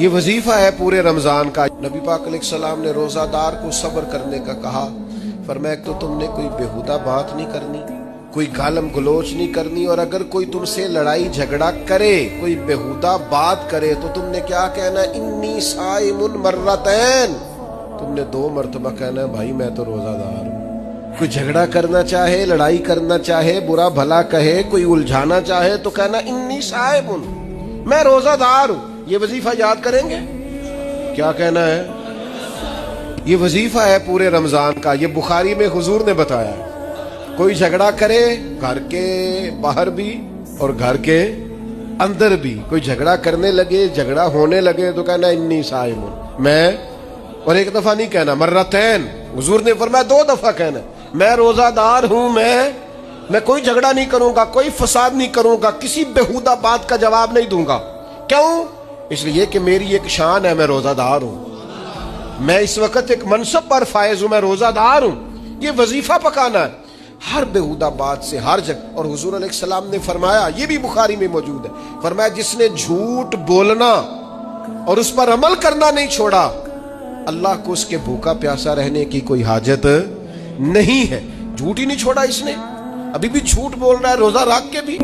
یہ وظیفہ ہے پورے رمضان کا۔ نبی پاک علیہ السلام نے روزہ دار کو صبر کرنے کا کہا، فرمایا کہ تو تم نے کوئی بیہودہ بات نہیں کرنی، کوئی گالم گلوچ نہیں کرنی، اور اگر کوئی تم سے لڑائی جھگڑا کرے، کوئی بیہودہ بات کرے تو تم نے کیا کہنا؟ انی صائم مرتین، تم نے 2 مرتبہ کہنا ہے بھائی میں تو روزہ دار ہوں۔ کوئی جھگڑا کرنا چاہے، لڑائی کرنا چاہے، برا بھلا کہے، کوئی الجھانا چاہے تو کہنا انی صائم، میں روزہ دار ہوں۔ یہ وظیفہ یاد کریں گے؟ کیا کہنا ہے؟ یہ وظیفہ ہے پورے رمضان کا۔ یہ بخاری میں حضور نے بتایا ہے۔ کوئی جھگڑا کرے گھر کے باہر بھی اور گھر کے اندر بھی، کوئی جھگڑا کرنے لگے، جھگڑا ہونے لگے تو کہنا انی صائم، میں، اور 1 دفعہ نہیں کہنا، مرتین، حضور نے فرمایا 2 دفعہ کہنا، میں روزہ دار ہوں، میں کوئی جھگڑا نہیں کروں گا، کوئی فساد نہیں کروں گا، کسی بیہودہ بات کا جواب نہیں دوں گا۔ کیوں؟ اس لیے کہ میری ایک شان ہے، میں روزہ دار ہوں، میں اس وقت ایک منصب پر فائز ہوں، میں روزہ دار ہوں۔ یہ وظیفہ پکانا ہے ہر بیہودہ بات سے، ہر جگہ۔ اور حضور علیہ السلام نے فرمایا، یہ بھی بخاری میں موجود ہے، فرمایا جس نے جھوٹ بولنا اور اس پر عمل کرنا نہیں چھوڑا، اللہ کو اس کے بھوکا پیاسا رہنے کی کوئی حاجت نہیں ہے۔ جھوٹ ہی نہیں چھوڑا اس نے، ابھی بھی جھوٹ بول رہا ہے روزہ رکھ کے بھی۔